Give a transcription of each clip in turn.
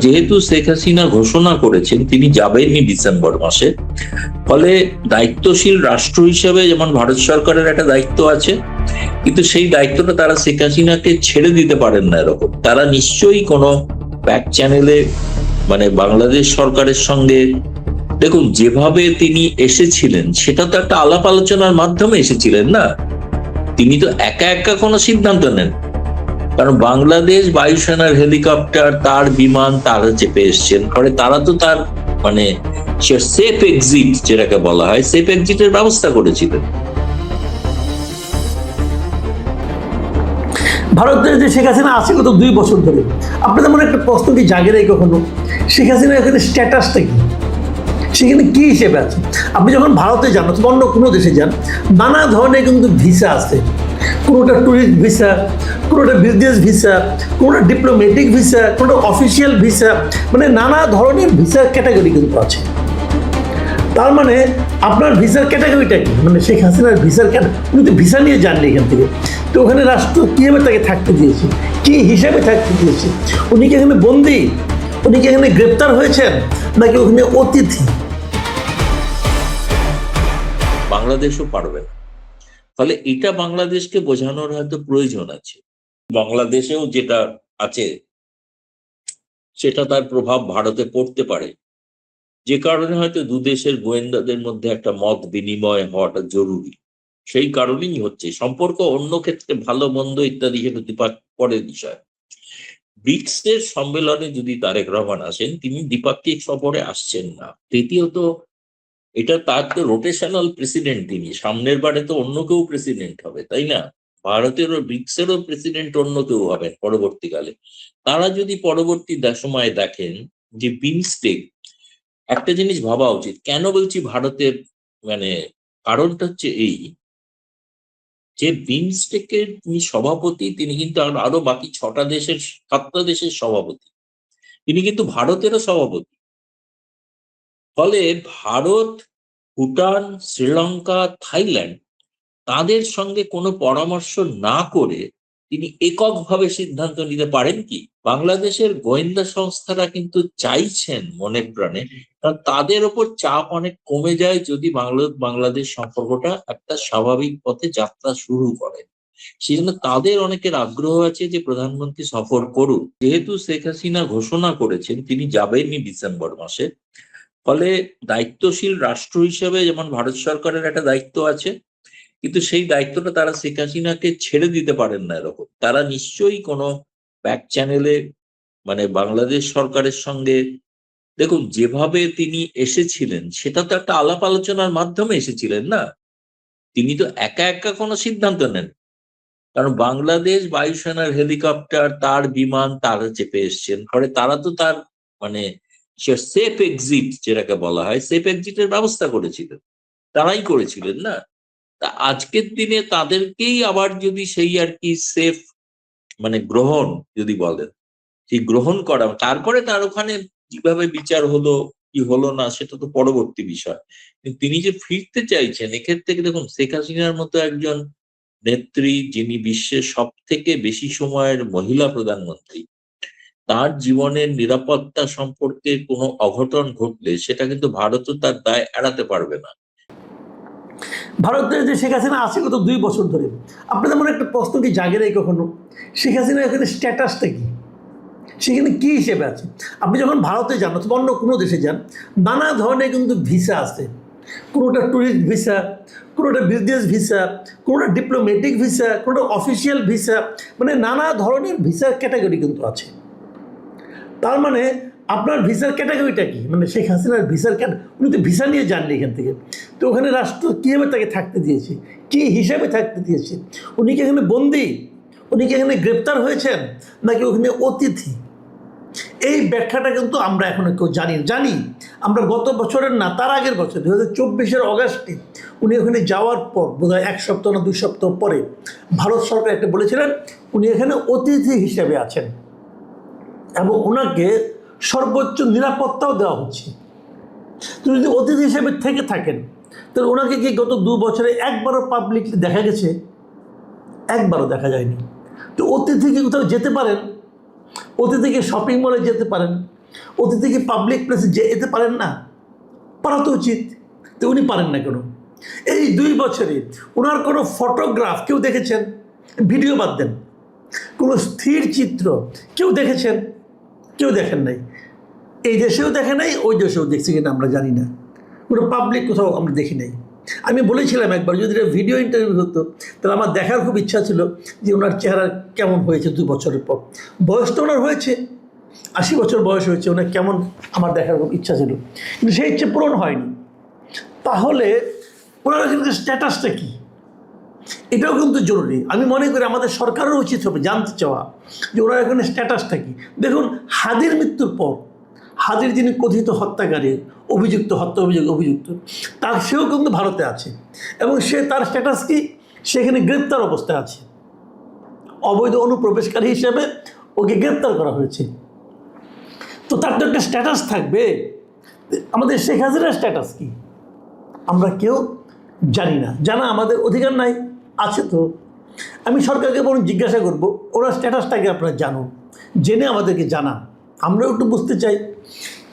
যেহেতু শেখ হাসিনা ঘোষণা করেছেন তিনি যাবেনই ডিসেম্বর মাসে, ফলে দায়িত্বশীল রাষ্ট্র হিসেবে যেমন ভারত সরকারের একটা দায়িত্ব আছে, কিন্তু সেই দায়িত্বটা তারা শেখ হাসিনাকে ছেড়ে দিতে পারেন না। এরকম তারা নিশ্চয়ই কোনো ব্যাক চ্যানেলে বাংলাদেশ সরকারের সঙ্গে, দেখুন যেভাবে তিনি এসেছিলেন সেটা তো একটা আলাপ আলোচনার মাধ্যমে এসেছিলেন না। তিনি তো একা একা কোনো সিদ্ধান্ত নেন, কারণ বাংলাদেশ বায়ুসেনার হেলিকপ্টার, তার বিমান তারা চেপে এসছেন, ফলে তারা তো তার সেফ এক্সিট যেটাকে বলা হয়, সেফ এক্সিটের ব্যবস্থা করেছিলেন। ভারতের যে শেখ হাসিনা আছে গত 2 বছর ধরে, আপনাদের মনে একটা প্রশ্ন কি জাগে নাই কখনো, শেখ হাসিনা এখানে স্ট্যাটাসটা কি, সেখানে কি হিসেবে আছে? আপনি যখন ভারতে যান অথবা অন্য কোনো দেশে যান, নানা ধরনের কিন্তু ভিসা আছে। কোনোটা ট্যুরিস্ট ভিসা, কোনোটা বিজনেস ভিসা, কোনোটা ডিপ্লোম্যাটিক ভিসা, কোনোটা অফিসিয়াল ভিসা, নানা ধরনের ভিসার ক্যাটাগরি কিন্তু আছে। তার মানে আপনার ভিসার ক্যাটাগরিটা কি? শেখ হাসিনার ভিসার উনি তো ভিসা নিয়ে যাননি এখান থেকে, তো ওখানে রাষ্ট্র কীভাবে তাকে থাকতে দিয়েছে, কি হিসাবে থাকতে দিয়েছে? উনি কি এখানে বন্দী, উনি কি এখানে গ্রেপ্তার হয়েছেন, নাকি ওখানে অতিথি? বাংলাদেশও পারবে না, ফলে এটা বাংলাদেশকে বোঝানোর হয়তো প্রয়োজন আছে। বাংলাদেশেও যেটা আছে সেটা তার প্রভাব ভারতে পড়তে পারে, যে কারণে হয়তো দুদেশের গোয়েন্দাদের মধ্যে একটা মত বিনিময় হওয়াটা জরুরি। সেই কারণেই হচ্ছে। সম্পর্ক অন্য ক্ষেত্রে ভালো মন্দ ইত্যাদি সেটা পরের বিষয়। ব্রিক্স এর সম্মেলনে যদি তারেক রহমান আসেন, তিনি দ্বিপাক্ষিক সফরে আসছেন না। তৃতীয়ত, এটা তার তো রোটেশনাল প্রেসিডেন্ট, তিনি সামনের বারে তো অন্য কেউ প্রেসিডেন্ট হবে, তাই না? ভারতেরও ব্রিক্সেরও প্রেসিডেন্ট অন্য কেউ হবেন পরবর্তীকালে। তারা যদি পরবর্তী সময়ে দেখেন যে বিমস্টেক, একটা জিনিস ভাবা উচিত। কেন বলছি ভারতের, মানে কারণটা হচ্ছে এই যে বিমস্টেকের তিনি সভাপতি, তিনি কিন্তু আরো বাকি 7টা দেশের সভাপতি, তিনি কিন্তু ভারতেরও সভাপতি। ফলে ভারত, ভুটান, শ্রীলঙ্কা, থাইল্যান্ড তাদের সঙ্গে কোনো পরামর্শ না করে তিনি এককভাবে সিদ্ধান্ত নিতে পারেন কি? বাংলাদেশের গোয়েন্দা সংস্থারা কিন্তু চাইছেন মনে প্রাণে, কারণ তাদের ওপর চাপ অনেক কমে যায় যদি বাংলাদেশ সম্পর্কটা একটা স্বাভাবিক পথে যাত্রা শুরু করে। সেই জন্য তাদের অনেকের আগ্রহ আছে যে প্রধানমন্ত্রী সফর করুক। যেহেতু শেখ হাসিনা ঘোষণা করেছেন তিনি যাবেনই ডিসেম্বর মাসে, ফলে দায়িত্বশীল রাষ্ট্র হিসেবে যেমন ভারত সরকারের একটা দায়িত্ব আছে, কিন্তু সেই দায়িত্বটা তারা শেখ হাসিনাকে ছেড়ে দিতে পারেন না। এরকম তারা নিশ্চয়ই কোনো ব্যাক চ্যানেলে, বাংলাদেশ সরকারের সঙ্গে, দেখুন যেভাবে তিনি এসেছিলেন সেটা তো একটা আলাপ আলোচনার মাধ্যমে এসেছিলেন না। তিনি তো একা একা কোনো সিদ্ধান্ত নেন, কারণ বাংলাদেশ বায়ুসেনার হেলিকপ্টার, তার বিমান তারা চেপে এসছেন, ফলে তারা তো তার সেফ এক্সিট যেটাকে বলা হয়, সেফ এক্সিটের ব্যবস্থা করেছিলেন, তারাই করেছিলেন না। তা আজকের দিনে তাদেরকেই আবার যদি সেই আর কি সেফ গ্রহণ যদি বলেন, সেই গ্রহণ করা, তারপরে তার ওখানে কিভাবে বিচার হলো কি হলো না সেটা তো পরবর্তী বিষয়। কিন্তু তিনি যে ফিরতে চাইছেন, এক্ষেত্রে দেখুন শেখ হাসিনার মতো একজন নেত্রী, যিনি বিশ্বের সব থেকে বেশি সময়ের মহিলা প্রধানমন্ত্রী, তার জীবনের নিরাপত্তা সম্পর্কে কোনো অঘটন ঘটলে সেটা কিন্তু ভারতও তার দায় এড়াতে পারবে না। ভারতের যে শেখ হাসিনা আছে গত 2 বছর ধরে, আপনাদের মনে একটা প্রশ্ন কি জাগে নাই কখনো, শেখ হাসিনা এখানে স্ট্যাটাসটা কি, সেখানে কি হিসেবে আছে? আপনি যখন ভারতে যান অথবা অন্য কোনো দেশে যান, নানা ধরনের কিন্তু ভিসা আছে। কোনোটা ট্যুরিস্ট ভিসা, কোনোটা বিজনেস ভিসা, কোনোটা ডিপ্লোম্যাটিক ভিসা, কোনোটা অফিসিয়াল ভিসা, নানা ধরনের ভিসার ক্যাটাগরি কিন্তু আছে। তার মানে আপনার ভিসার ক্যাটাগরিটা কি? শেখ হাসিনার ভিসার উনি তো ভিসা নিয়ে যাননি এখান থেকে, তো ওখানে রাষ্ট্র কীভাবে তাকে থাকতে দিয়েছে, কি হিসাবে থাকতে দিয়েছে? উনি কি এখানে বন্দী, উনি কি এখানে গ্রেপ্তার হয়েছেন, নাকি ওখানে অতিথি? এই ব্যাখ্যাটা কিন্তু আমরা এখনো কেউ জানি। আমরা গত বছরের না, তার আগের বছর 2024-এর অগাস্টে উনি ওখানে যাওয়ার পর বোধহয় 1 সপ্তাহ না 2 সপ্তাহ পরে ভারত সরকার একটা বলেছিলেন উনি এখানে অতিথি হিসেবে আছেন এবং ওনাকে সর্বোচ্চ নিরাপত্তাও দেওয়া হচ্ছে। তো যদি অতিথি হিসেবে থেকে থাকেন, তাহলে ওনাকে কি গত 2 বছরে একবারও পাবলিকলি দেখা গেছে? একবারও দেখা যায়নি। তো অতিথি কি কোথাও যেতে পারেন? অতিথিকে শপিং মলে যেতে পারেন, অতিথি কি পাবলিক প্লেসে যেতে পারেন না? পারা তো উচিত। তো উনি পারেন না কেন? এই 2 বছরে ওনার কোনো ফটোগ্রাফ কেউ দেখেছেন? ভিডিও বাদ দেন, কোনো স্থির চিত্র কেউ দেখেছেন? কেউ দেখেন নাই। এই দেশেও দেখে নাই, ওই দেশেও দেখছি কিনা আমরা জানি না। কোনো পাবলিক কোথাও আমরা দেখি নাই। আমি বলেছিলাম একবার যদি এটা ভিডিও ইন্টারভিউ হতো তাহলে আমার দেখার খুব ইচ্ছা ছিল যে ওনার চেহারা কেমন হয়েছে 2 বছরের পর। বয়স তো ওনার হয়েছে, 80 বছর বয়স হয়েছে, ওনার কেমন আমার দেখার খুব ইচ্ছা ছিল, কিন্তু সেই ইচ্ছে পূরণ হয়নি। তাহলে ওনার এখানে স্ট্যাটাসটা কী, এটাও কিন্তু জরুরি। আমি মনে করি আমাদের সরকারের উচিত হবে জানতে চাওয়া যে ওনার এখানে স্ট্যাটাসটা কী। দেখুন, হাদির মৃত্যুর পর হাদির যিনি কথিত হত্যাকারী, অভিযুক্ত, হত্যা অভিযুক্ত, তার সেও কিন্তু ভারতে আছে এবং তার স্ট্যাটাস কি, সেখানে গ্রেপ্তার অবস্থায় আছে। অবৈধ অনুপ্রবেশকারী হিসেবে ওকে গ্রেপ্তার করা হয়েছে। তো তার তো একটা স্ট্যাটাস থাকবে। আমাদের শেখ হাসিনার স্ট্যাটাস কি আমরা কেউ জানি না, জানা আমাদের অধিকার নাই। আছে তো, আমি সরকারকে বরং জিজ্ঞাসা করবো ওনার স্ট্যাটাসটাকে আপনারা জানুন, জেনে আমাদেরকে জানান, আমরাও একটু বুঝতে চাই।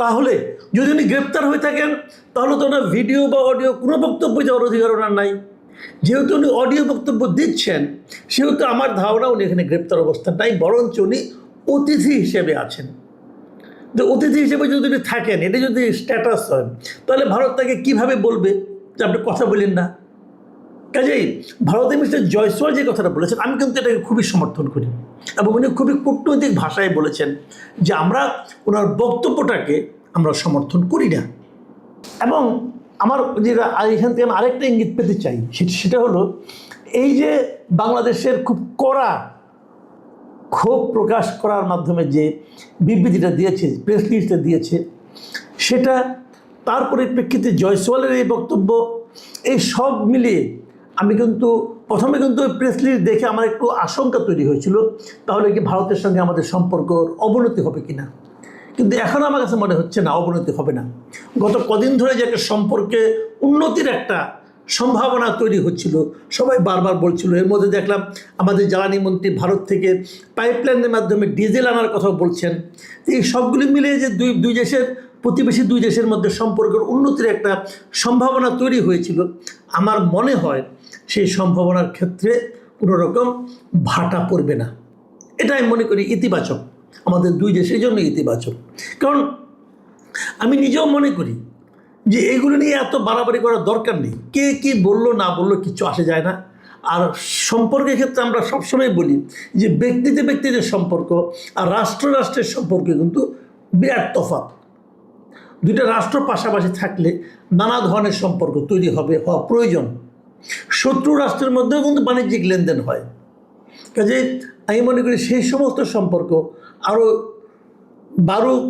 তাহলে যদি উনি গ্রেপ্তার হয়ে থাকেন তাহলে তো ওনার ভিডিও বা অডিও কোনো বক্তব্য যাওয়ার অধিকার ওনার নাই। যেহেতু উনি অডিও বক্তব্য দিচ্ছেন সেহেতু আমার ধারণা উনি এখানে গ্রেপ্তার অবস্থা নাই, বরঞ্চ উনি অতিথি হিসেবে আছেন। যে অতিথি হিসেবে যদি উনি থাকেন, এটা যদি স্ট্যাটাস হয়, তাহলে ভারত তাকে কীভাবে বলবে যে আপনি কথা বলেন না? কাজেই ভারতের মিস্টার জয়সওয়াল যে কথাটা বলেছেন আমি কিন্তু এটাকে খুবই সমর্থন করি এবং উনি খুবই কূটনৈতিক ভাষায় বলেছেন যে আমরা ওনার বক্তব্যটাকে আমরা সমর্থন করি না। এবং আমার যেটা এখান থেকে আমি আরেকটা ইঙ্গিত পেতে চাই, সেটা হলো এই যে বাংলাদেশের খুব কড়া ক্ষোভ প্রকাশ করার মাধ্যমে যে বিবৃতিটা দিয়েছে, প্রেস লিস্টটা দিয়েছে, সেটা তার পরিপ্রেক্ষিতে জয়সওয়ালের এই বক্তব্য, এই সব মিলিয়ে আমি কিন্তু প্রথমে কিন্তু প্রেস লিস্ট দেখে আমার একটু আশঙ্কা তৈরি হয়েছিল, তাহলে কি ভারতের সঙ্গে আমাদের সম্পর্কর অবনতি হবে কিনা। কিন্তু এখন আমার কাছে মনে হচ্ছে না, অবনতি হবে না। গত কদিন ধরে যে একটা সম্পর্কে উন্নতির একটা সম্ভাবনা তৈরি হচ্ছিল, সবাই বারবার বলছিল। এর মধ্যে দেখলাম আমাদের জ্বালানি মন্ত্রী ভারত থেকে পাইপলাইনের মাধ্যমে ডিজেল আনার কথা বলছেন। এই সবগুলি মিলিয়ে যে দুই দেশের প্রতিবেশী দুই দেশের মধ্যে সম্পর্কের উন্নতির একটা সম্ভাবনা তৈরি হয়েছিল, আমার মনে হয় সেই সম্ভাবনার ক্ষেত্রে কোনো রকম ভাটা পড়বে না। এটা আমি মনে করি ইতিবাচক, আমাদের দুই দেশের জন্য ইতিবাচক। কারণ আমি নিজেও মনে করি যে এগুলো নিয়ে এত বাড়াবাড়ি করার দরকার নেই। কে কী বললো না বললো কিচ্ছু আসে যায় না। আর সম্পর্কের ক্ষেত্রে আমরা সবসময় বলি যে ব্যক্তিতে ব্যক্তিদের সম্পর্ক আর রাষ্ট্রের সম্পর্কে কিন্তু বিরাট তফাৎ। দুইটা রাষ্ট্র পাশাপাশি থাকলে নানা ধরনের সম্পর্ক তৈরি হওয়া প্রয়োজন। শত্রু রাষ্ট্রের মধ্যেও কিন্তু বাণিজ্যিক লেনদেন হয়। কাজে আমি মনে করি সেই সমস্ত সম্পর্ক আরও বাড়ুক,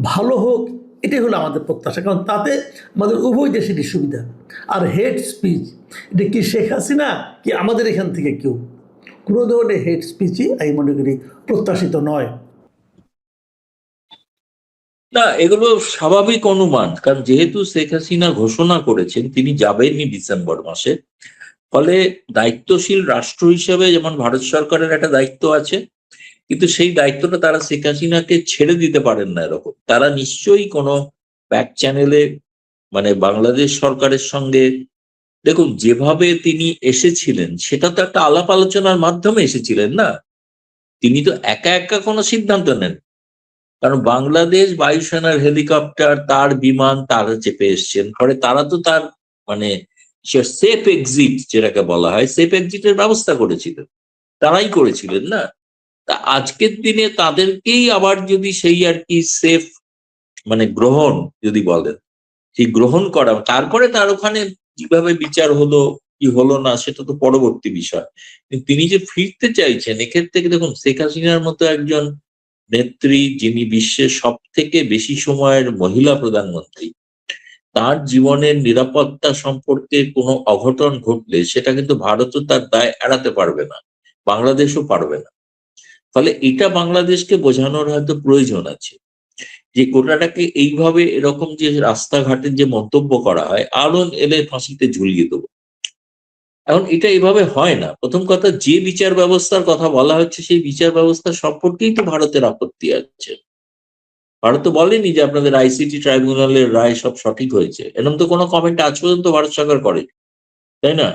ভালো হোক, এটাই হলো আমাদের প্রত্যাশা। কারণ তাতে আমাদের উভয় দেশেরই সুবিধা। আর হেড স্পিচ, এটা কি শেখ হাসিনা কি আমাদের এখান থেকে কেউ, কোনো ধরনের হেড স্পিচই আমি মনে করি প্রত্যাশিত নয়। না, এগুলো স্বাভাবিক অনুমান, কারণ যেহেতু শেখ হাসিনা ঘোষণা করেছেন তিনি যাবেনই ডিসেম্বর মাসে, ফলে দায়িত্বশীল রাষ্ট্র হিসেবে যেমন ভারত সরকারের একটা দায়িত্ব আছে, কিন্তু সেই দায়িত্বটা তারা শেখ হাসিনাকে ছেড়ে দিতে পারেন না। এরকম তারা নিশ্চয়ই কোনো ব্যাক চ্যানেলে মানে বাংলাদেশ সরকারের সঙ্গে, দেখুন যেভাবে তিনি এসেছিলেন সেটা তো একটা আলাপ আলোচনার মাধ্যমে এসেছিলেন না, তিনি তো একা একা কোনো সিদ্ধান্ত নেন। কারণ বাংলাদেশ বায়ুসেনার হেলিকপ্টার, তার বিমান, তারা চেপে এসছেন, ফলে তারা তো তার মানে সেফ এক্সিট যেটাকে বলা হয়, সেফ এক্সিটের ব্যবস্থা করেছিলেন, তারাই করেছিলেন না। তা আজকের দিনে তাদেরকেই আবার যদি সেই আর কি সেফ মানে গ্রহণ যদি বলেন, সেই গ্রহণ করা, তারপরে তার ওখানে কিভাবে বিচার হলো কি হলো না সেটা তো পরবর্তী বিষয়। কিন্তু তিনি যে ফিরতে চাইছেন, এক্ষেত্রে দেখুন শেখ হাসিনার মতো একজন নেত্রী, যিনি বিশ্বের সব থেকে বেশি সময়ের মহিলা প্রধানমন্ত্রী, তার জীবনের নিরাপত্তা সম্পর্কে কোনো অঘটন ঘটলে সেটা কিন্তু ভারতও তার দায় এড়াতে পারবে না, বাংলাদেশও পারবে না। ফলে এটা বাংলাদেশকে বোঝানোর হয়তো প্রয়োজন আছে যে গোটাটাকে এইভাবে এরকম যে রাস্তাঘাটের যে মন্তব্য করা হয়, আরো এলে ফাঁসিতে ঝুলিয়ে দেবো, এখন এটা এভাবে হয় না। প্রথম কথা, যে বিচার ব্যবস্থার কথা বলা হচ্ছে সেই বিচার ব্যবস্থা সম্পর্কেই তো ভারতের আপত্তি আছে। ভারত তো বলেনি যে আপনাদের আইসিটি ট্রাইব্যুনালের রায় সব সঠিক হয়েছে, এরকম তো কোনো কমেন্ট আজ পর্যন্ত ভারত সরকার করে, তাই না?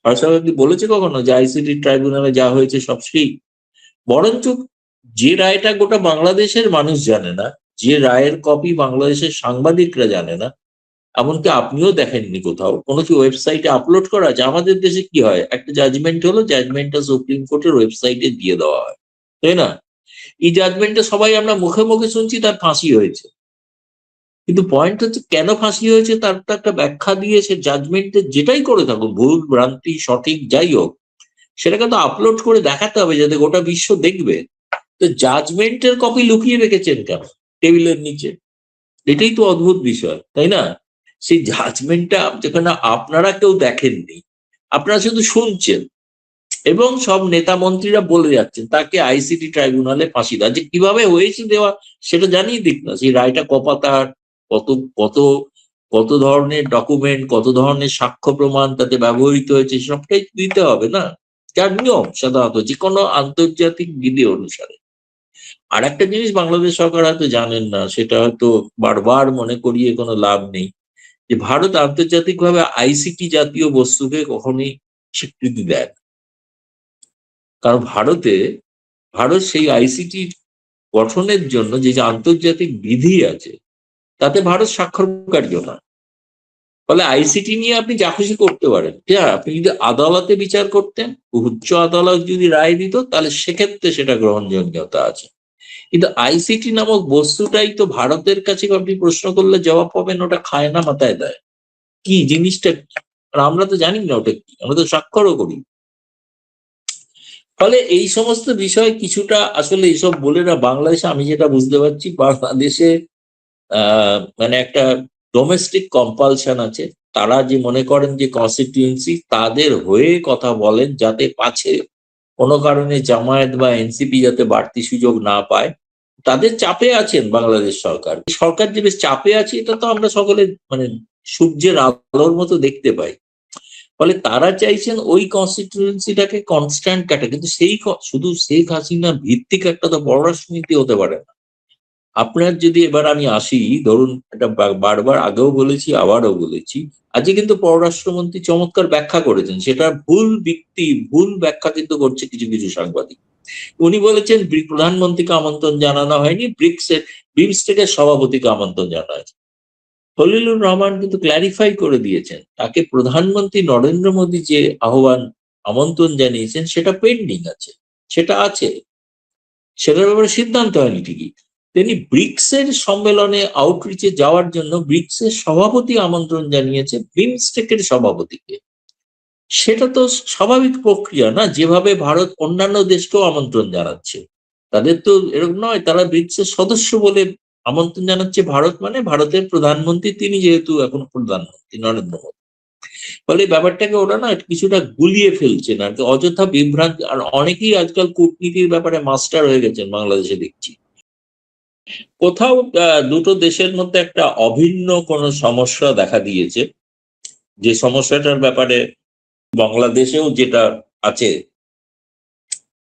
ভারত সরকার কি বলেছে কখনো যে আইসিটি ট্রাইব্যুনালে যা হয়েছে সব ঠিক? বরঞ্চ যে রায়টা গোটা বাংলাদেশের মানুষ জানে না, যে রায়ের কপি বাংলাদেশের সাংবাদিকরা জানে না, এমনকি আপনিও দেখেননি কোথাও, কোনো কি ওয়েবসাইটে আপলোড করা আছে? আমাদের দেশে কি হয়, একটা জাজমেন্ট হলো, জাজমেন্টটা সুপ্রিম কোর্টের ওয়েবসাইটে দিয়ে দেওয়া হয়, তাই না? এই জাজমেন্টটা সবাই আমরা মুখে মুখে শুনছি তার ফাঁসি হয়েছে, কিন্তু পয়েন্ট হচ্ছে কেন ফাঁসি হয়েছে তার তো একটা ব্যাখ্যা দিয়ে সে জাজমেন্টে যেটাই করে থাকুক, ভুল ভ্রান্তি সঠিক যাই হোক, সেটাকে তো আপলোড করে দেখাতে হবে যাতে গোটা বিশ্ব দেখবে। তো জাজমেন্টের কপি লুকিয়ে রেখেছেন কেন টেবিলের নিচে? এটাই তো অদ্ভুত বিষয়, তাই না? সেই জাজমেন্টটা যেখানে আপনারা কেউ দেখেননি, আপনারা শুধু শুনছেন, এবং সব নেতা মন্ত্রীরা বলে যাচ্ছেন তাকে আইসিটি ট্রাইব্যুনালে ফাঁসি দেওয়া, যে কিভাবে হয়েছে দেওয়া সেটা জানিয়ে দিক না, সেই রায়টা কপাতার, কত কত কত ধরনের ডকুমেন্ট, কত ধরনের সাক্ষ্য প্রমাণ তাতে ব্যবহৃত হয়েছে, সবটাই দিতে হবে না? যার নিয়ম সাধারণত যে কোনো আন্তর্জাতিক বিধি অনুসারে। আর একটা জিনিস বাংলাদেশ সরকার হয়তো জানেন না, সেটা হয়তো বারবার মনে করিয়ে কোনো লাভ নেই, যে ভারত আন্তর্জাতিকভাবে আইসিটি জাতীয় বস্তুকে কখনোই স্বীকৃতি দেয় না। কারণ ভারত সেই আইসিটি গঠনের জন্য যে যে আন্তর্জাতিক বিধি আছে তাতে ভারত স্বাক্ষরকারীও না। ফলে আইসিটি নিয়ে আপনি যা খুশি করতে পারেন, আপনি যদি আদালতে বিচার করতেন, উচ্চ আদালত যদি রায় দিত, তাহলে সেক্ষেত্রে সেটা গ্রহণযোগ্যতা আছে। কিন্তু আইসিটি নামক বস্তুটাই তো ভারতের কাছে আপনি প্রশ্ন করলে জবাব পাবেন ওটা খায় না, মাথায় দেয়। কি জিনিসটা কি? আর আমরা তো জানি না ওটা কি, আমরা তো স্বাক্ষরও করি। ফলে এই সমস্ত বিষয় কিছুটা আসলে এইসব বলে না, বাংলাদেশে আমি যেটা বুঝতে পারছি, বাংলাদেশে মানে একটা ডোমেস্টিক কম্পালশন আছে। তারা যে মনে করেন যে কনস্টিটিউয়েন্সি তাদের হয়ে কথা বলেন, যাতে পাছে কোনো কারণে জামায়াত বা এনসিপি যাতে বাড়তি সুযোগ না পায়, তাদের চাপে আছেন বাংলাদেশ সরকার। সরকার যে বেশ চাপে আছে এটা তো আমরা সকলে মানে সূর্যের আলোর মতো দেখতে পাই। ফলে তারা চাইছেন ওই কনস্টিটিউয়েন্সিটাকে কনস্ট্যান্ট কাটে, কিন্তু সেই শুধু শেখ হাসিনা ভিত্তিক একটা তো পররাষ্ট্রনীতি হতে পারে না। আপনার যদি এবার আমি আসি, ধরুন এটা বারবার আগেও বলেছি আবারও বলেছি, আজকে কিন্তু পররাষ্ট্রমন্ত্রী চমৎকার ব্যাখ্যা করেছেন, সেটা ভুল ব্যাখ্যা কিন্তু করছে কিছু কিছু সাংবাদিক। উনি বলেছেন প্রধানমন্ত্রীকে আমন্ত্রণ জানানো হয়নি, বিমস্টেকের সভাপতিকে আমন্ত্রণ জানানো হয়েছে। খলিলুর রহমান কিন্তু ক্ল্যারিফাই করে দিয়েছেন, তাকে প্রধানমন্ত্রী নরেন্দ্র মোদী যে আমন্ত্রণ জানিয়েছেন সেটা পেন্ডিং আছে, সেটা আছে, সেটার ব্যাপারে সিদ্ধান্ত হয়নি ঠিকই। তিনি ব্রিক্সের সম্মেলনে আউটরিচে যাওয়ার জন্য ব্রিক্সের সভাপতি আমন্ত্রণ জানিয়েছে বিমস্টেকের সভাপতিকে। সেটা তো স্বাভাবিক প্রক্রিয়া না, যেভাবে ভারত অন্যান্য দেশকেও আমন্ত্রণ জানাচ্ছে। তাদের তো এরকম নয় তারা ব্রিক্সের সদস্য বলে আমন্ত্রণ জানাচ্ছে ভারত, মানে ভারতের প্রধানমন্ত্রী তিনি যেহেতু এখন প্রধানমন্ত্রী নরেন্দ্র মোদী। ফলে ব্যাপারটাকে ওরা না কিছুটা গুলিয়ে ফেলছেন আর কি, অযথা বিভ্রান্তি। আর অনেকেই আজকাল কূটনীতির ব্যাপারে মাস্টার হয়ে গেছেন বাংলাদেশে দেখছি। কোথাও দুটো দেশের মধ্যে একটা অভিন্ন কোনো সমস্যা দেখা দিয়েছে, যে সমস্যাটার ব্যাপারে বাংলাদেশেও যেটা আছে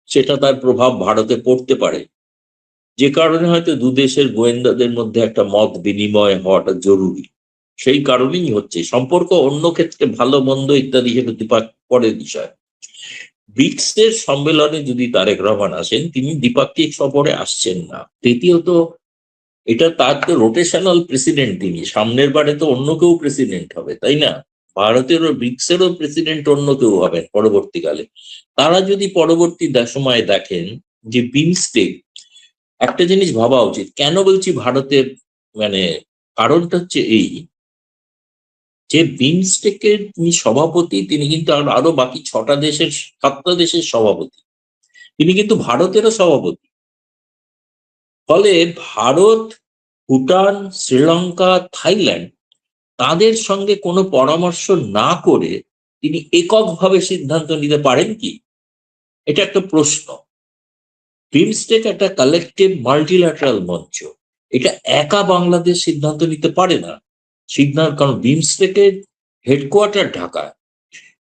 সেটা তার প্রভাব ভারতে পড়তে পারে, যে কারণে হয়তো দুদেশের গোয়েন্দাদের মধ্যে একটা মত বিনিময় হওয়াটা জরুরি। সেই কারণেই হচ্ছে, সম্পর্ক অন্য ক্ষেত্রে ভালো মন্দ ইত্যাদি সেটা পরের বিষয়। ব্রিক্সের সম্মেলনে যদি তারেক রহমান আসেন, তিনি দ্বিপাক্ষিক সফরে আসছেন না। তৃতীয়ত এটা তার তো রোটেশনাল প্রেসিডেন্ট, তিনি সামনের বারে তো অন্য কেউ প্রেসিডেন্ট হবে, তাই না? ভারতেরও ব্রিক্সেরও প্রেসিডেন্ট অন্য কেউ হবেন পরবর্তীকালে। তারা যদি পরবর্তী সময় দেখেন যে বিমস্টেক, একটা জিনিস ভাবা উচিত, কেন বলছি ভারতের, মানে কারণটা হচ্ছে এই যে বিমস্টেকের তিনি সভাপতি, তিনি কিন্তু আরো বাকি 7টা দেশের সভাপতি, তিনি কিন্তু ভারতেরও সভাপতি। ফলে ভারত, ভুটান, শ্রীলঙ্কা, থাইল্যান্ড তাদের সঙ্গে কোনো পরামর্শ না করে তিনি এককভাবে সিদ্ধান্ত নিতে পারেন কি? এটা একটা প্রশ্ন। বিমস্টেক একটা কালেকটিভ মাল্টিল্যাটারাল মঞ্চ, এটা একা বাংলাদেশ সিদ্ধান্ত নিতে পারে না। কারণ বিমস্টেকের হেডকোয়ার্টার ঢাকায়।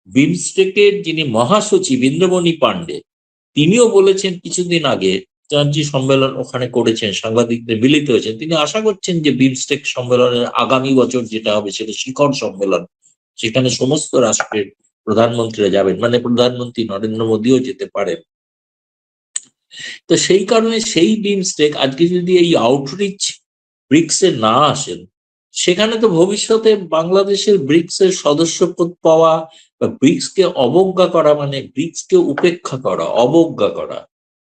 বিমস্টেকের যিনি মহাসচিব ইন্দ্রমণি পান্ডে, তিনিও বলেছেন কিছুদিন আগে ব্যানার্জি সম্মেলন ওখানে করেছেন, সাংবাদিকদের মিলিত হয়েছেন, তিনি আশা করছেন যে বিমস্টেক সম্মেলনের আগামী বছর যেটা হবে সেটা শিখর সম্মেলন, সেখানে সমস্ত রাষ্ট্রের প্রধানমন্ত্রীরা যাবেন, মানে প্রধানমন্ত্রী নরেন্দ্র মোদীও যেতে পারেন। তো সেই কারণে সেই বিমস্টেক আজকে যদি এই আউটরিচ ব্রিক্স এ না আসেন, সেখানে তো ভবিষ্যতে বাংলাদেশের ব্রিক্স এর সদস্যপদ পাওয়া বা ব্রিক্স কে অবজ্ঞা করা, মানে ব্রিক্স কে উপেক্ষা করা, অবজ্ঞা করা,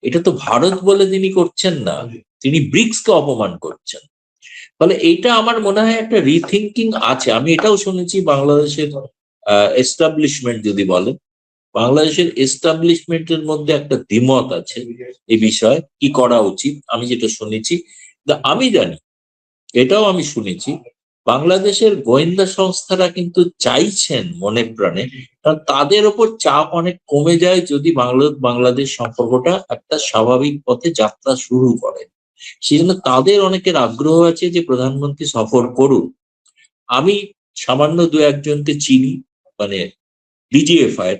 এটা তো ভারত বলে তিনি করছেন না, তিনি ব্রিক্স কে অপমান করছেন। ফলে এইটা আমার মনে হয় একটা রিথিঙ্কিং আছে। আমি এটাও শুনেছি বাংলাদেশের এস্টাবলিশমেন্ট যদি বলেন, বাংলাদেশের এস্টাবলিশমেন্টের মধ্যে একটা দ্বিমত আছে এই বিষয়ে কি করা উচিত। আমি যেটা শুনেছি, আমি জানি, এটাও আমি শুনেছি, বাংলাদেশের গোয়েন্দা সংস্থারা কিন্তু চাইছেন মনে প্রাণে, কারণ তাদের ওপর চাপ অনেক কমে যায় যদি বাংলাদেশ সম্পর্কটা একটা স্বাভাবিক পথে যাত্রা শুরু করে। সেই জন্য তাদের অনেকের আগ্রহ আছে যে প্রধানমন্ত্রী সফর করুন। আমি সামান্য দু একজনকে চিনি, মানে ডিজিএফআই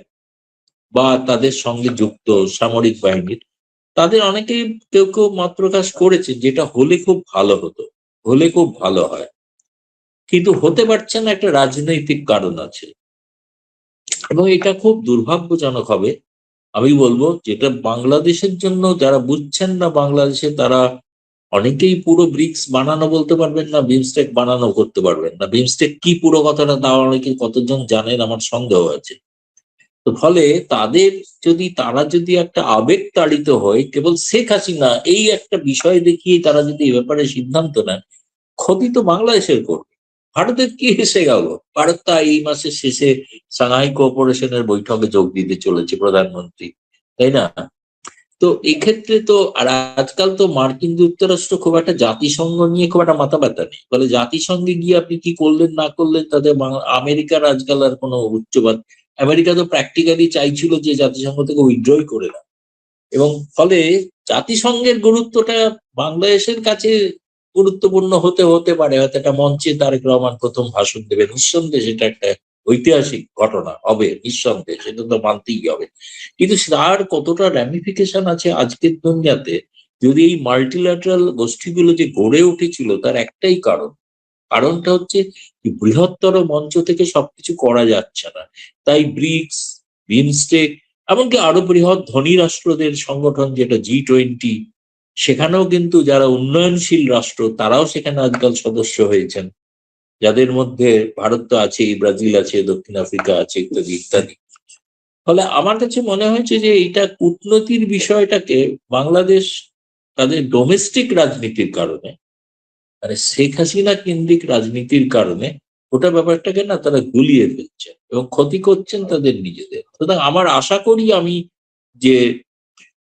বা তাদের সঙ্গে যুক্ত সামরিক বাহিনীর, তাদের অনেকেই কেউ কেউ মত প্রকাশ করেছে যেটা হলে খুব ভালো হতো, হলে খুব ভালো হয়, কিন্তু হতে পারছে না, একটা রাজনৈতিক কারণ আছে এবং এটা খুব দুর্ভাগ্যজনক হবে। আমি বলবো যেটা বাংলাদেশের জন্য, যারা বুঝছেন না বাংলাদেশে, তারা অনেকেই পুরো ব্রিক্স বানানো বলতে পারবেন না, বিমস্টেক বানানো করতে পারবেন না। বিমস্টেক কি পুরো কথাটা তাও অনেকে কতজন জানেন আমার সন্দেহ আছে। তো ফলে তারা যদি একটা আবেগ তাড়িত হয়, কেবল শেখ হাসিনা এই একটা বিষয় দেখিয়ে তারা যদি এ ব্যাপারে সিদ্ধান্ত নেন, ক্ষতি তো বাংলাদেশের করবে। ভারতের কি এসে গেল? ভারত তা এই মাসের শেষে সাংহাই কোঅপারেশনের বৈঠকে যোগ দিতে চলেছে প্রধানমন্ত্রী, তাই না? তো এক্ষেত্রে তো, আর আজকাল তো মার্কিন যুক্তরাষ্ট্র খুব একটা জাতিসংঘ নিয়ে খুব একটা মাথা ব্যথা নেই, ফলে জাতিসংঘে গিয়ে আপনি কি করলেন না করলেন তাতে আমেরিকার আজকাল আর কোনো উচ্চবাদ, আমেরিকা তো প্র্যাকটিক্যালি চাইছিল যে জাতিসংঘ থেকে উইথড্রই করে না, এবং ফলে জাতিসংঘের গুরুত্বটা বাংলাদেশের কাছে গুরুত্বপূর্ণ হতে হতে পারে। হয়তো একটা মঞ্চে তারেক রহমান প্রথম ভাষণ দেবেন, নিঃসন্দেহে সেটা একটা ঐতিহাসিক ঘটনা হবে, নিঃসন্দেহে সেটা তো মানতেই হবে। কিন্তু তার কতটা র্যামিফিকেশন আছে আজকের দুনিয়াতে, যদি এই মাল্টিল্যাটারাল গোষ্ঠীগুলো যে গড়ে উঠেছিল তার একটাই কারণটা হচ্ছে বৃহত্তর মঞ্চ থেকে সবকিছু করা যাচ্ছে না, তাই ব্রিক্স, বিমস্টেক, এমনকি আরো বৃহৎ ধনী রাষ্ট্রদের সংগঠন যেটা G20, সেখানেও কিন্তু যারা উন্নয়নশীল রাষ্ট্র তারাও সেখানে আজকাল সদস্য হয়েছেন, যাদের মধ্যে ভারত তো আছেই, ব্রাজিল আছে, দক্ষিণ আফ্রিকা আছে, ইত্যাদি ইত্যাদি। ফলে আমার কাছে মনে হয়েছে যে এটা কূটনীতির বিষয়টাকে বাংলাদেশ তাদের ডোমেস্টিক রাজনীতির কারণে, মানে শেখ হাসিনা কেন্দ্রিক রাজনীতির কারণে ওটা ব্যাপারটাকে না তারা গুলিয়ে ফেলছেন এবং ক্ষতি করছেন তাদের নিজেদের। সুতরাং আমার আশা করি আমি যে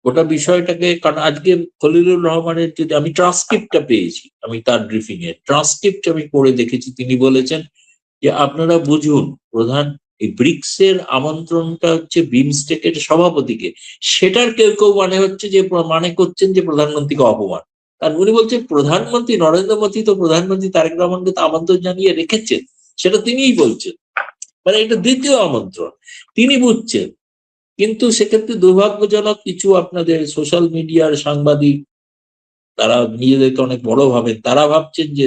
গোটা বিষয়টাকে, কারণ আজকে খলিলুর রহমানের, যদি আমি ট্রান্সক্রিপ্টটা পেয়েছি, আমি তার ব্রিফিং এর ট্রান্সক্রিপ্ট আমি পড়ে দেখেছি, তিনি বলেছেন যে আপনারা বুঝুন, প্রধান এই ব্রিক্স এর আমন্ত্রণটা হচ্ছে বিমস্টেকের সভাপতিকে, সেটার কেউ কেউ মানে করছেন যে প্রধানমন্ত্রীকে অপমান। আর উনি বলছেন প্রধানমন্ত্রী নরেন্দ্র মোদী তো প্রধানমন্ত্রী তারেক রহমানকে তো আমন্ত্রণ জানিয়ে রেখেছেন, সেটা তিনিই বলছেন, মানে এটা দ্বিতীয় আমন্ত্রণ, তিনি বুঝছেন। কিন্তু সেক্ষেত্রে দুর্ভাগ্যজনক কিছু আপনাদের সোশ্যাল মিডিয়ার সাংবাদিক, তারা নিজেদেরকে অনেক বড় ভাবেন, তারা ভাবছেন যে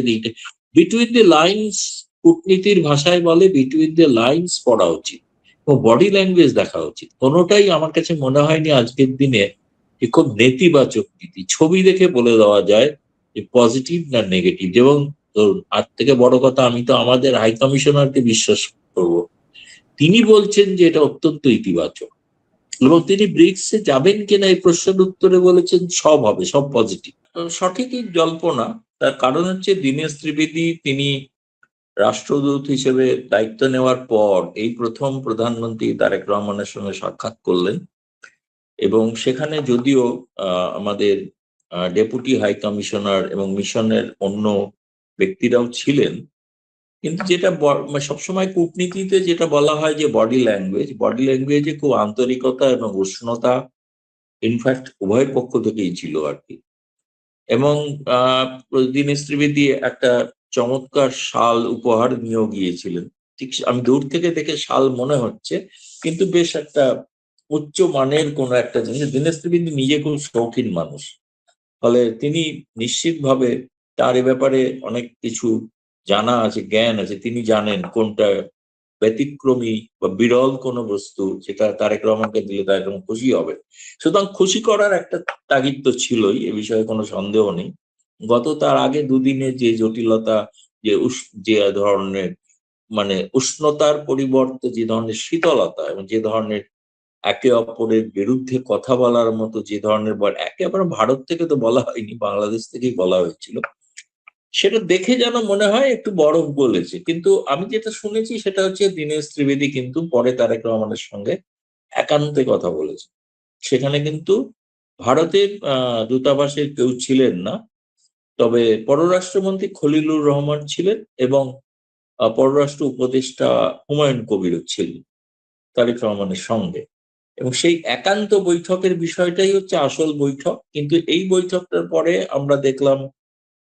বিটুইন দ্য লাইন্স, কূটনীতির ভাষায় বলে বিটুইন দ্য লাইন্স পড়া উচিত এবং বডি ল্যাঙ্গুয়েজ দেখা উচিত। কোনোটাই আমার কাছে মনে হয়নি আজকের দিনে যে খুব নেতিবাচক নীতি, ছবি দেখে বলে দেওয়া যায় যে পজিটিভ না নেগেটিভ। এবং ধরুন, আর থেকে বড় কথা, আমি তো আমাদের হাই কমিশনারকে বিশ্বাস করব, তিনি বলছেন যে এটা অত্যন্ত ইতিবাচক, এবং তিনি ব্রিক্সে যাবেন কিনা এই প্রশ্নের উত্তরে বলেছেন সব হবে, সব পজিটিভ। সঠিকই জল্পনা। তার কারণ হচ্ছে দীনেশ ত্রিবেদী, তিনি রাষ্ট্রদূত হিসেবে দায়িত্ব নেওয়ার পর এই প্রথম প্রধানমন্ত্রী তারেক রহমানের সঙ্গে সাক্ষাৎ করলেন, এবং সেখানে যদিও আমাদের ডেপুটি হাই কমিশনার এবং মিশনের অন্য ব্যক্তিরাও ছিলেন, কিন্তু যেটা সবসময় কূটনীতিতে যেটা বলা হয় যে বডি ল্যাঙ্গুয়েজে খুব আন্তরিকতা এবং উষ্ণতা, ইনফ্যাক্ট উভয় পক্ষ থেকেই ছিল আর কি। এবং দীনেশ ত্রিবেদী একটা চমৎকার শাল উপহার নিয়েও গিয়েছিলেন। ঠিক আমি দূর থেকে দেখে শাল মনে হচ্ছে, কিন্তু বেশ একটা উচ্চ মানের কোনো একটা জিনিস। দীনেশ ত্রিবেদী নিজে খুব শৌখিন মানুষ, ফলে তিনি নিশ্চিতভাবে তার এ ব্যাপারে অনেক কিছু জানা আছে, জ্ঞান আছে। তিনি জানেন কোনটা ব্যতিক্রমী বা বিরল কোনো বস্তু, যেটা তারেক রহমানকে দিলে তারেক রহমান খুশি হবে। সুতরাং খুশি করার একটা তাগিদ তো ছিলই, এ বিষয়ে কোনো সন্দেহ নেই। তার আগে দুদিনে যে জটিলতা, যে ধরনের মানে উষ্ণতার পরিবর্তে যে ধরনের শীতলতা এবং যে ধরনের একে অপরের বিরুদ্ধে কথা বলার মতো যে ধরনের একেবারে ভারত থেকে তো বলা হয়নি, বাংলাদেশ থেকেই বলা হয়েছিল, সেটা দেখে যেন মনে হয় একটু বরফ গলেছে। কিন্তু আমি যেটা শুনেছি সেটা হচ্ছে দীনেশ ত্রিবেদী কিন্তু পরে তারেক রহমানের সঙ্গে একান্তে কথা বলেছে। সেখানে কিন্তু ভারতের দূতাবাসের কেউ ছিলেন না, তবে পররাষ্ট্রমন্ত্রী খলিলুর রহমান ছিলেন এবং পররাষ্ট্র উপদেষ্টা হুমায়ুন কবিরও ছিলেন তারেক রহমানের সঙ্গে। এবং সেই একান্ত বৈঠকের বিষয়টাই হচ্ছে আসল বৈঠক। কিন্তু এই বৈঠকটার পরে আমরা দেখলাম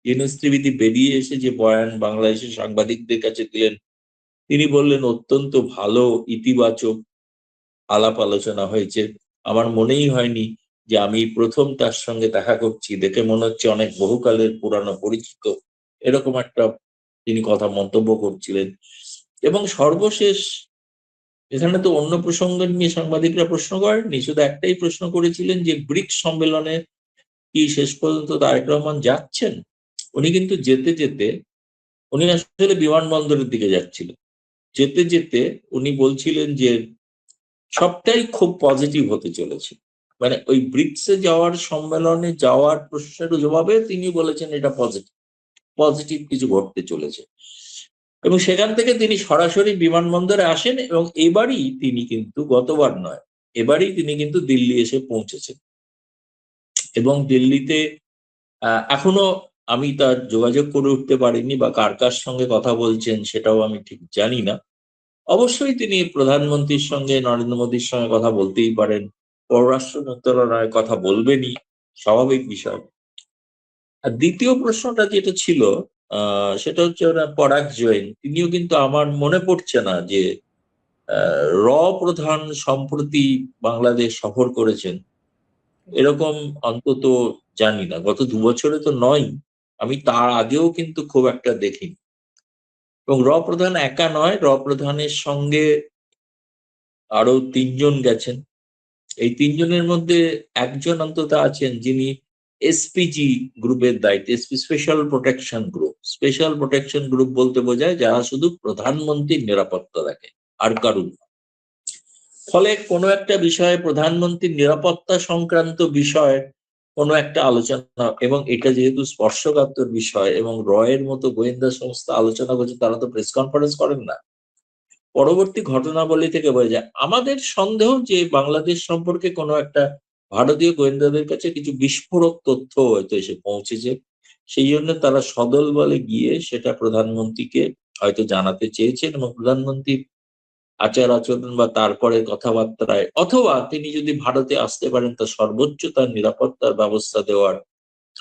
ইউনূস ত্রিবেদী বেরিয়ে এসে যে বয়ান বাংলাদেশের সাংবাদিকদের কাছে দিলেন, তিনি বললেন অত্যন্ত ভালো ইতিবাচক আলাপ আলোচনা হয়েছে। আমার মনেই হয়নি যে আমি প্রথম তার সঙ্গে দেখা করছি, দেখে মনে হচ্ছে অনেক বহুকালের পুরানো পরিচিত, এরকম একটা তিনি কথা মন্তব্য করছিলেন। এবং সর্বশেষ এখানে তো অন্য প্রসঙ্গ নিয়ে সাংবাদিকরা প্রশ্ন করেননি, শুধু একটাই প্রশ্ন করেছিলেন যে ব্রিক্স সম্মেলনে কি শেষ পর্যন্ত তারেক রহমান যাচ্ছেন। উনি কিন্তু যেতে যেতে উনি আসলে বিমানবন্দরের দিকে যাচ্ছিলেন। যেতে যেতে উনি বলছিলেন যে সবটাই খুব পজিটিভ হতে চলেছে। মানে ওই ব্রিক্সে যাওয়ার, সম্মেলনে যাওয়ার প্রশ্নের জবাবে তিনি বলেছেন এটা পজিটিভ, পজিটিভ কিছু ঘটতে চলেছে। এবং সেখান থেকে তিনি সরাসরি বিমানবন্দরে আসেন এবং এবারই তিনি কিন্তু, গতবার নয়, এবারই তিনি কিন্তু দিল্লি এসে পৌঁছেছেন। এবং দিল্লিতে এখনো আমি তার যোগাযোগ করে উঠতে পারিনি, বা কার কার সঙ্গে কথা বলছেন সেটাও আমি ঠিক জানি না। অবশ্যই তিনি প্রধানমন্ত্রীর সঙ্গে, নরেন্দ্র মোদীর সঙ্গে কথা বলতেই পারেন, পররাষ্ট্র মন্ত্রণালয়ে কথা বলবেনই, স্বাভাবিক বিষয়। আর দ্বিতীয় প্রশ্নটা যেটা ছিল, সেটা হচ্ছে পরাগ জৈন, তিনিও কিন্তু, আমার মনে পড়ছে না যে র প্রধান সম্প্রতি বাংলাদেশ সফর করেছেন এরকম, অন্তত জানি না। গত 2 বছরে তো নয়, আমি তার আগেও কিন্তু খুব একটা দেখিনি। এবং র প্রধান একা নয়, র প্রধানের সঙ্গে আরো 3জন গেছেন। এই 3জনের মধ্যে একজন অন্তত আছেন যিনি এসপিজি গ্রুপের দায়িত্বে, special protection group. Special protection group বলতে বোঝায় যারা শুধু প্রধানমন্ত্রীর নিরাপত্তা দেখে, আর কারুর না। ফলে কোনো একটা বিষয়ে, প্রধানমন্ত্রীর নিরাপত্তা সংক্রান্ত বিষয়ে কোনো একটা আলোচনা, এবং এটা যেহেতু স্পর্শকাতর বিষয় এবং রয়ের মতো গোয়েন্দা সংস্থা আলোচনা করছে, তারা তো প্রেস কনফারেন্স করেন না। পরবর্তী ঘটনাবলী থেকে বোঝা যায়, আমাদের সন্দেহ যে বাংলাদেশ সম্পর্কে কোনো একটা ভারতীয় গোয়েন্দাদের কাছে কিছু বিস্ফোরক তথ্য হয়তো এসে পৌঁছেছে। সেই জন্য তারা সদল বলে গিয়ে সেটা প্রধানমন্ত্রীকে হয়তো জানাতে চেয়েছেন, এবং প্রধানমন্ত্রী আচার আচরণ বা তারপরে কথাবার্তায়, অথবা তিনি যদি ভারতে আসতে পারেন তার সর্বোচ্চ তার নিরাপত্তার ব্যবস্থা দেওয়ার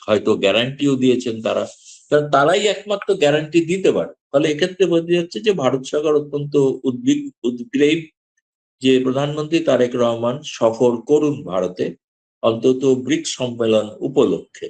হয়তো গ্যারান্টিও দিয়েছেন তারা। কারণ তারাই একমাত্র গ্যারান্টি দিতে পারে। ফলে এক্ষেত্রে বোঝা যাচ্ছে যে ভারত সরকার অত্যন্ত উদ্গ্রীব যে প্রধানমন্ত্রী তারেক রহমান সফর করুন ভারতে, অন্তত ব্রিক্স সম্মেলন উপলক্ষে।